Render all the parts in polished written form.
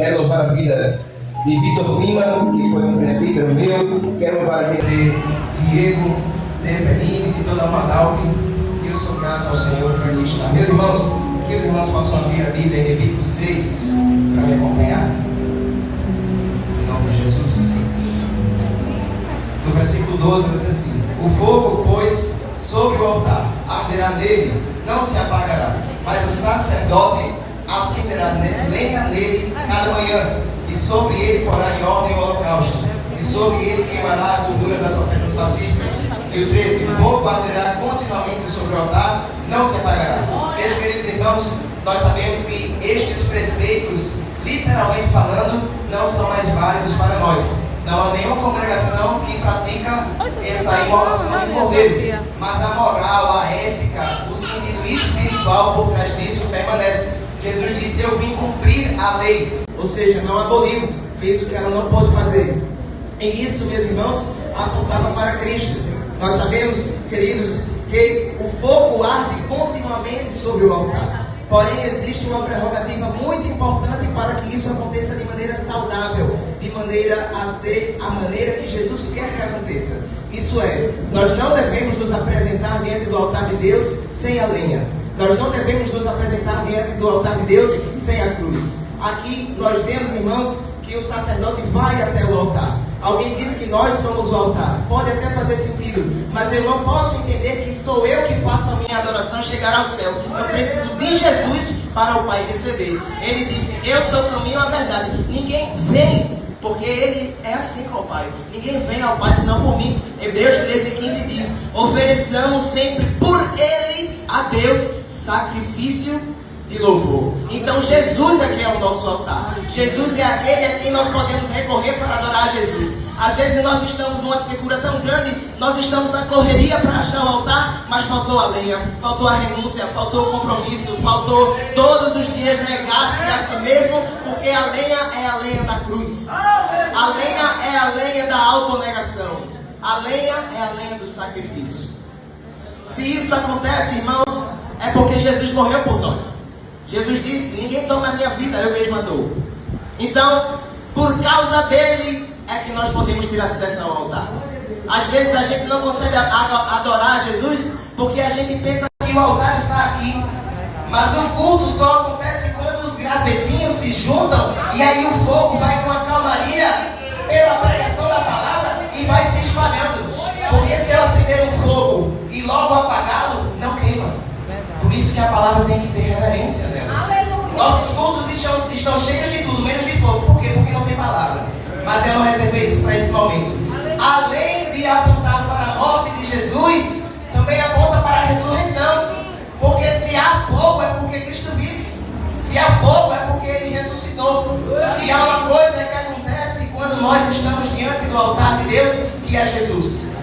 Quero louvar a vida de Vitor Lima, que foi um presbítero meu. Quero louvar a vida de Diego, de Eveline, de toda a Madalve. E eu sou grato ao Senhor para aqui estar. Meus irmãos, que os irmãos possam abrir a Bíblia em Levítico 6 para me acompanhar. Em nome de Jesus. No versículo 12 diz assim: o fogo, pois, sobre o altar arderá nele, não se apagará, mas o sacerdote acenderá lenha nele cada manhã, e sobre ele porá em ordem o holocausto, e sobre ele queimará a gordura das ofertas pacíficas. E o 13: o fogo arderá continuamente sobre o altar, não se apagará. Meus queridos irmãos, nós sabemos que estes preceitos, literalmente falando, não são mais válidos para nós. Não há nenhuma congregação que pratica essa imolação do cordeiro, mas a moral, a ética, o sentido espiritual por trás disso permanece. Jesus disse: eu vim cumprir a lei, ou seja, não aboliu, fez o que ela não pôde fazer. E isso, meus irmãos, apontava para Cristo. Nós sabemos, queridos, que o fogo arde continuamente sobre o altar. Porém, existe uma prerrogativa muito importante para que isso aconteça de maneira saudável, de maneira a ser a maneira que Jesus quer que aconteça. Isso é, nós não devemos nos apresentar diante do altar de Deus sem a lenha. Nós não devemos nos apresentar diante do altar de Deus sem a cruz. Aqui nós vemos, irmãos, que o sacerdote vai até o altar. Alguém diz que nós somos o altar. Pode até fazer sentido, mas eu não posso entender que sou eu que faço a minha adoração chegar ao céu. Eu preciso de Jesus para o Pai receber. Ele disse: eu sou o caminho e a verdade. Ninguém vem, porque Ele é assim com o Pai. Ninguém vem ao Pai senão por mim. Hebreus 13:15 diz: ofereçamos sempre por Ele a Deus sacrifício de louvor. Então Jesus é quem é o nosso altar. Jesus é aquele a quem nós podemos recorrer para adorar Jesus. Às vezes nós estamos numa secura tão grande, nós estamos na correria para achar o altar, mas faltou a lenha, faltou a renúncia, faltou o compromisso, faltou todos os dias negar-se a si mesmo, porque a lenha é a lenha da cruz. A lenha é a lenha da autonegação. A lenha é a lenha do sacrifício. Se isso acontece, irmãos, é porque Jesus morreu por nós. Jesus disse: ninguém toma a minha vida, eu mesmo dou. Então, por causa dele é que nós podemos ter acesso ao altar. Às vezes a gente não consegue adorar Jesus porque a gente pensa que o altar está aqui. Mas o culto só acontece quando os gravetinhos se juntam, e aí o fogo vai com a calmaria pela pregação da palavra e vai se espalhando. Porque se eu acender um fogo e logo apagá-lo, não queima. Por isso que a palavra tem que ter reverência dela. Nossos cultos estão cheios de tudo, menos de fogo. Por quê? Porque não tem palavra. Mas eu não reservei isso para esse momento. Além de apontar para a morte de Jesus, também aponta para a ressurreição. Porque se há fogo é porque Cristo vive. Se há fogo é porque Ele ressuscitou. E há uma coisa que acontece quando nós estamos diante do altar de Deus, que é Jesus.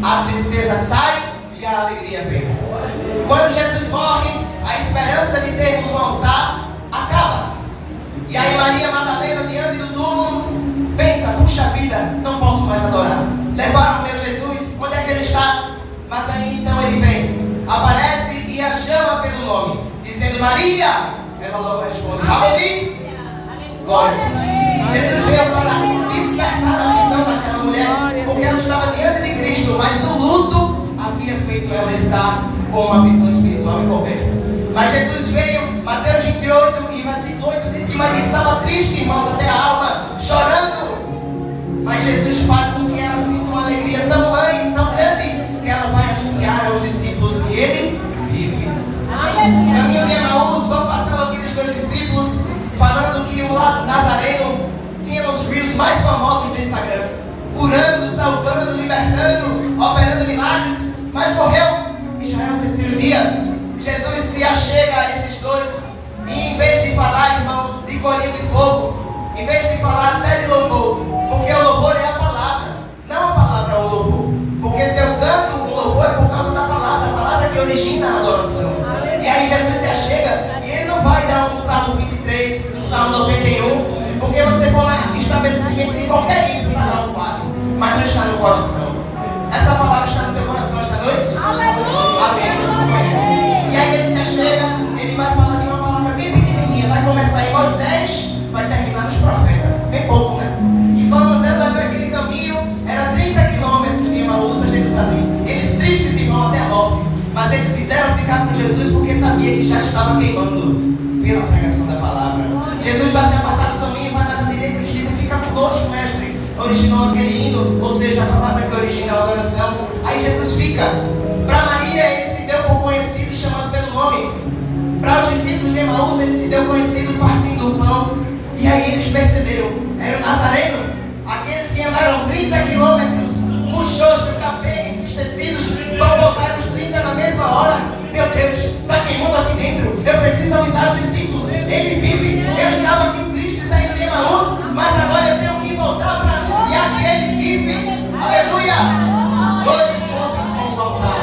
A tristeza sai e a alegria vem. Quando Jesus morre, a esperança de termos um altar acaba. E aí Maria Madalena, diante do túmulo, pensa: puxa vida, não posso mais adorar. Levaram meu Jesus, onde é que ele está? Mas aí então ele vem, aparece e a chama pelo nome, dizendo: Maria. Ela logo responde: Rabi. Glória a Deus. Jesus veio para despertar a visão daquela mulher, porque ela estava diante de Cristo, mas o luto havia feito ela estar com uma visão espiritual encoberta. Mas Jesus veio, Mateus 28 e versículo 8 diz que Maria estava triste, irmãos, até a alma, chorando. Mas Jesus faz com que ela sinta uma alegria tão grande, que ela vai anunciar aos discípulos que Ele vive. Caminho de Emaús, vão passando aqueles dois discípulos, falando que o Nazareno tinha os reels mais famosos do Instagram, curando, salvando, libertando, operando milagres, mas morreu. E já é o terceiro dia. Jesus se achega a esses dois e, em vez de falar, irmãos, de corinho de fogo, em vez de falar até de louvor, porque o louvor é a palavra, não a palavra é o louvor. Porque se eu canto um louvor é por causa da palavra, a palavra que origina a adoração. E aí Jesus se achega e Ele não vai dar um Salmo 23, um Salmo 91, porque você for lá no estabelecimento de qualquer ídolo, está lá o quadro, mas não está no coração. Essa palavra está no teu coração esta noite? Amém, Jesus conhece. E aí Ele se achega, Ele vai falar de uma palavra bem pequenininha, vai começar em Moisés, vai terminar originou aquele hino, ou seja, a palavra que origina a adoração. Aí Jesus fica. Para Maria ele se deu por conhecido, chamado pelo nome. Para os discípulos de Emaús ele se deu conhecido partindo o pão. E aí eles perceberam, era o Nazareno, aqueles que andaram 30 quilômetros, muxoxo, capenga, entristecidos, vão voltar os 30 na mesma hora. Meu Deus, está queimando aqui dentro, eu preciso avisar os discípulos, ele vive. Eu estava aqui triste saindo de Emaús, mas agora eu tenho que voltar para anunciar que ele vive. Aleluia! 2 encontros com o altar,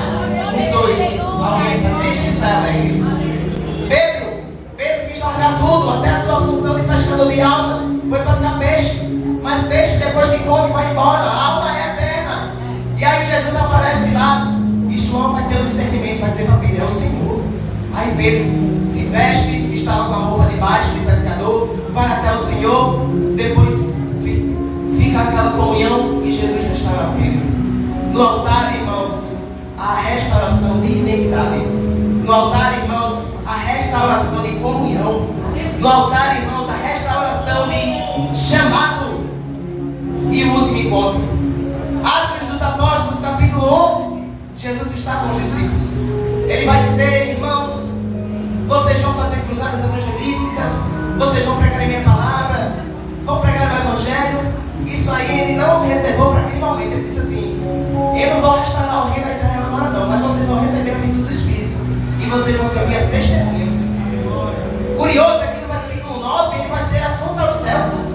os dois, alguém está triste, sai daí. Pedro quis largar tudo, até a sua função de pescador de almas, foi pescar peixe. Mas peixe, depois que come, vai embora, a alma é eterna. E aí Jesus aparece lá, e João vai ter o discernimento, vai dizer para Pedro, é o Senhor. Aí Pedro se veste, estava com a roupa de baixo de pescador, vai até o Senhor, depois fica aquela comunhão e Jesus restaura Pedro. No altar, irmãos, a restauração de identidade. No altar, irmãos, a restauração de comunhão. No altar, irmãos, a restauração de chamado. E o último encontro. Atos dos Apóstolos, capítulo 1. Jesus está com os discípulos. Ele vai dizer, irmãos, vocês vão fazer cruzadas evangelísticas, vocês vão pregar a minha palavra, vão pregar o evangelho. Isso aí ele não reservou para aquele momento. Ele disse assim, eu não vou restaurar o reino de Israel agora não, mas vocês vão receber a virtude do Espírito e vocês vão ser minhas testemunhas. Curioso é que no versículo 9 ele vai ser assunto aos céus.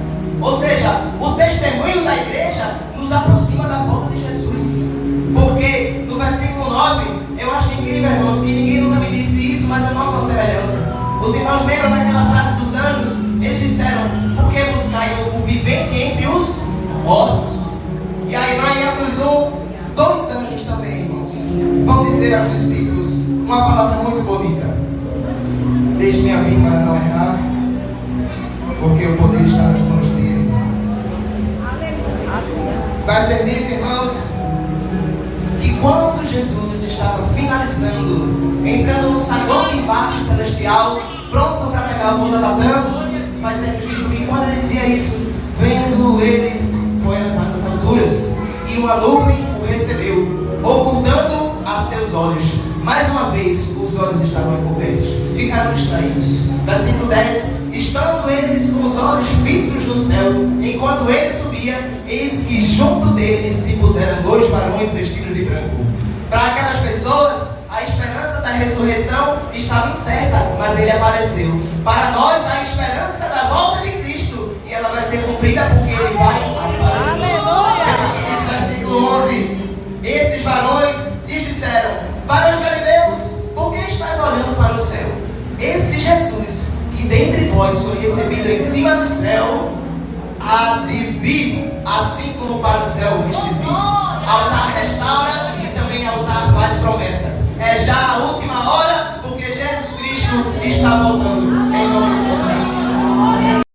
Ou seja, o testemunho da igreja nos aproxima da volta de Jesus. Porque no versículo 9, eu acho incrível, irmãos, que ninguém nunca me disse isso, mas eu noto uma semelhança. Os irmãos lembram daquela frase dos anjos? Eles disseram, por que buscai o vivente entre os mortos? E aí lá em Atos 1, 2 anjos também, irmãos, vão dizer aos discípulos uma palavra muito bonita. Deixe-me abrir para não errar, porque o poder está nas mãos dele. Vai ser dito, irmãos, que quando Jesus estava finalizando, entrando no saguão de embarque celestial, pronto para pegar o voo da Latam, vai ser dito que quando ele dizia isso, vendo eles, foi elevado às alturas, e uma nuvem o recebeu, ocultando a seus olhos. Mais uma vez, os olhos estavam encobertos, ficaram distraídos. Versículo 10, estando eles com os olhos fitos no céu, enquanto ele subia, eis que junto deles se puseram 2 varões vestidos de branco. Para aquelas pessoas, a esperança da ressurreição estava incerta, mas ele apareceu. Para nós, a esperança da volta de Cristo, e ela vai ser cumprida porque ele vai aparecer. Veja o que diz versículo 11, esses varões lhes disseram, para os galileus, por que estás olhando para o céu? Esse Jesus, que dentre vós foi recebido em cima do céu, há de vir, assim como para o céu vistes ir. Altar restaura e também altar faz promessas. É já a última hora, porque Jesus Cristo está voltando.